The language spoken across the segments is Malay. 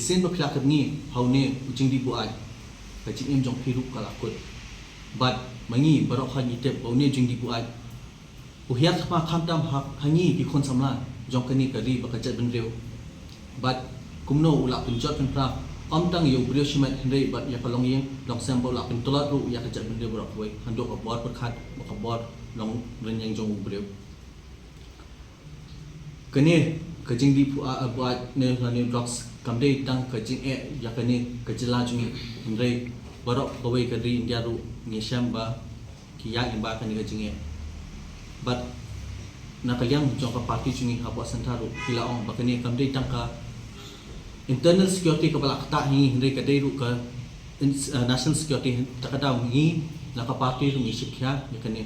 kisen berpilak ni haune ujing di buat kajing em jong piru kalakut but mangi barok han itep haune ujing di buat uhiat ma khamtam hangi ki khon samla jong kani kari bakajat benreu but kumno ulak penjot penpra tang yo brio shimat hendai but ya kalong yeng long sam ulak pentolat ru ya kajat benreu barok wei handok abor perkhat bakabor long renyang jong brio kene kajing di buat ne drugs kamdei tang kajing ya kene kajela jungi hendai barok kawai kari India ru ngisham ba kiya imba kani kajing but nakaliang jongka parti jungi habwa santaru hilaong bakani kamdei tangka internal security kepala kata hi hendai kadai ru ka national security takadau hi naka parti ru ngi shikya yakane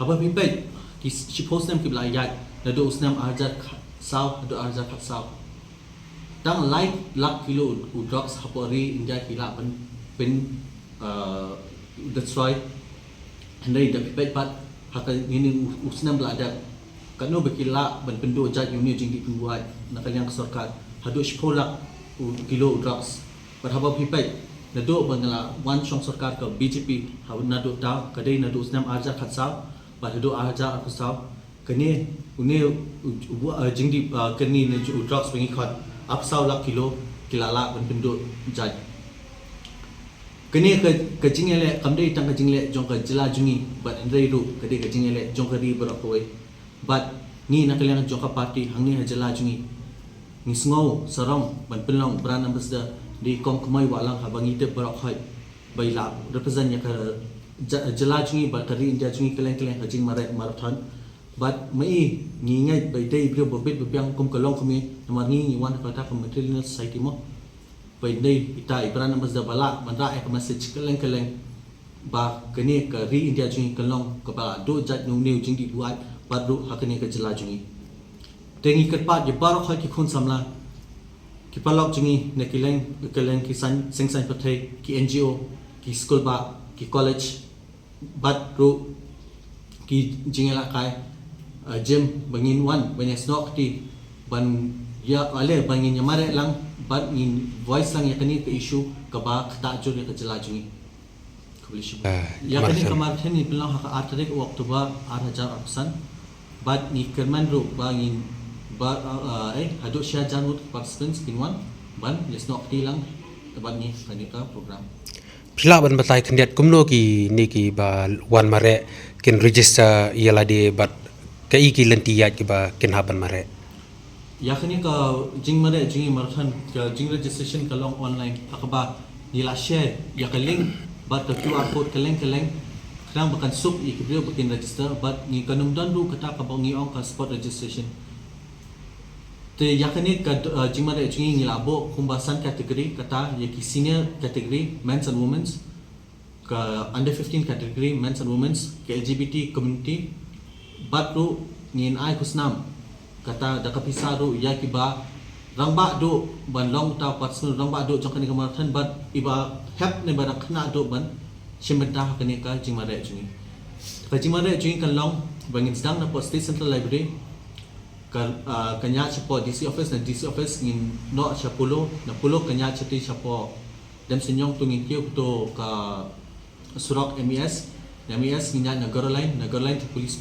haba bipai ki shipos nam kibla yat nado usnam arjat saw nado arjat khat saw tang light lak kilo drugs hapori India kila pen destroy hendai da bipai pat haka ini usnam belada kanu bekila ban pendo jat unit jingdi buat nakaliang sarkar hadu shpolak kilo drugs but haba pipai nado bangala wan shong sarkar ka BJP haw nado ta kadai nado usnam arja khatsaw but hadu arja aksaw kane une jingdi kani ne drugs bengi khat apsaw lak kilo kilala ban pendo jat kene ka jingele kamdei tang ka jingle jong ka jila jungi but andrei ru kadai ka jingele jong ka ri barakoi but ni nakaliang jong ka party hangni hajala jungi ni sngow sarong ban pelong brand ambassador di kom kemai walang habangi te barak hai baila represent ya ka jala jungi but kari India jungi keleng-keleng hajing marathon but mai ni ngai bai dei brio bobet bebiang kom kalong kami namar ni wan kata ka material society mo bai dei ita brand ambassador bala bandra ek message keleng-keleng ba kene ka ri India jungi kalong kepala do jat nu new jing di buat badru hakane ka jala jungi tengi kerpat je barok hai ki khun samla ki palok jungi ne keleng ki seng pathai ki NGO ki school ba ki college badru ki jingela kai gym bangin wan banyak snok ti ban ya ale bangin yamare lang bad in voice lang yakani ke issue ka ba khata jor ka jala jungi kublish ya kani kamar theni bilang haka atrek oktober 8000 bad ni kerman ru bangin ba hadu sya janut participants pinwan ban lesnok ti lang taban ni kanika program pila ban batai khandiat kumno ki ni ki ba wan mare kin register yalade bat kai ki lentiyat ki ba kin haban mare ya khani ka jing mare jing marathon ka jing registration ka long online akaba nila share ya ka link bat ka QR code ka link krang bakan sup ikibrio bakin register but ni kanum dan ru kata ka bang ni ong ka spot registration te yakani ka jingmare jingi ngilabo kumbasan kategori kata yaki senior category men's and women's ka under 15 category men's and women's ka LGBT community but ru ngin ai kusnam kata da kapisa ru yaki ba rangba do ban long ta personal rangba do jongkani kamarthan but iba help ne ba khna do ban shimbenta hakani ka jingmare jingi ka jingmare jingi kan long bangin sedang na state central library kanya chapo DC office na DC office ngin no chapulo na pulo kanya chati chapo dem senyong tungin kyo to ka surok MES nginya Nagar line to police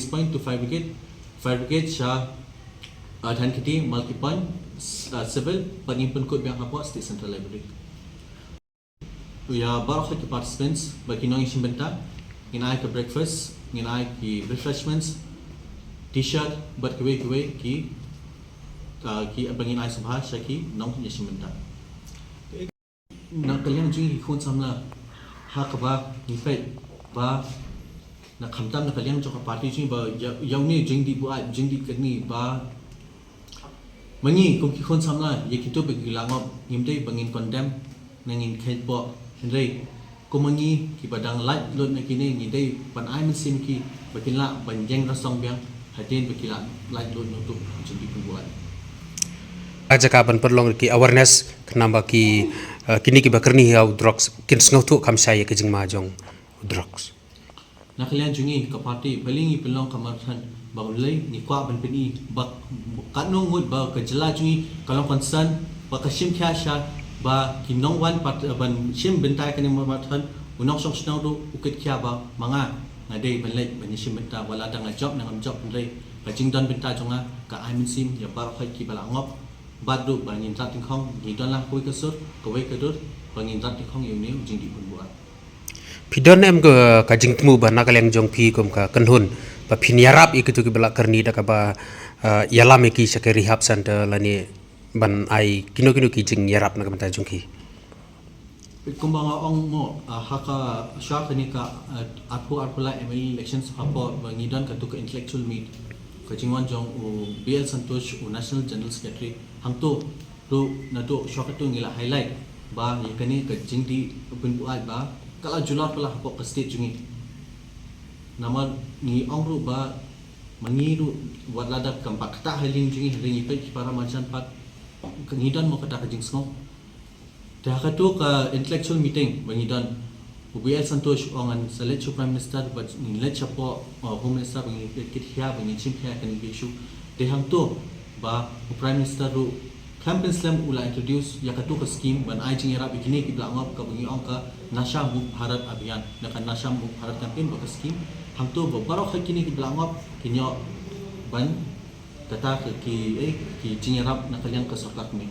point to fire brigade sha dhan kiti multi point civil panimpun ko biang hapo state central library ya barok ki participants bagi nong shimbenta nginai ka breakfast nginai ki refreshments t-shirt but kwe ki bangin ai subha shaki nong yeshimenta na kaliang jingi khun samla ha ka ba ni fe ba na khamtam na kaliang joka party jingi ba yauni jingdi bu ai jingdi kani ba mangi kum ki khun samla yekito be gilangop nimdei bangin condemn nangin khelpo hendrei kumangi ki badang light lot na kini ngidei pan ai min sim ki bakinla banjeng rasong biang hatin bekila light load untuk jadi pembuat ajaka ban perlong ki awareness kenamba ki kini ki bakarni hiau drugs kin sngow tu kam saya ke jing majong drugs nakalian jungi ka party palingi pelong kamarthan baulai ni kwa ban peni bak kanong ngud ba ka jela jungi kalong concern Pakashim kya sha ba kinong wan pat ban shim bentai kani mamathan unong song snow do ukit kya ba mga ngade ban lek ban shim benta wala dang job nang job ndai ba jingdon benta jonga ka aimin sim ya bar khai ki bala ngop badu ban yin tat khong ni don lang pui ka sur ko wei ka dur ban yin tat khong yu new jing di bun bua Pidon em ke kajing temu ba nakaleng jong pi kum ka kanhun ba pinyarap ikitu ki bala karni da ka ba yalam ki sakari rehab center lani ban ai kino ki jing yarap na kamta jong ki kumbanga ong mo haka shark ni ka arpula ML elections hapo bangi don ka to intellectual meet ka jingwan jong u BL Santosh u National General Secretary hangto to na to shark to ngila highlight ba yakani ka jingdi pun buat ba kala jular pala hapo ka state jungi nama ni ong ru ba mangiru wala da kampak ta haling jungi haling ipe para machan pat kangidan mo kata ka jing sngo dah katu ka intellectual meeting bangidan UBL Santosh ongan salet Prime Minister but nilet chapo Home Minister bangi kit hia bangi chim hia kan bishu dehang to ba Prime Minister ru campaign slam ula introduce yakatu ka scheme ban ai jing era bikini ki blangop ka bangi ong ka nasha muk bharat abhiyan nakan nasha muk bharat campaign ba scheme hang to ba baro khakini ki blangop kinyo ban kata ki jing era nakalian ka sarkat me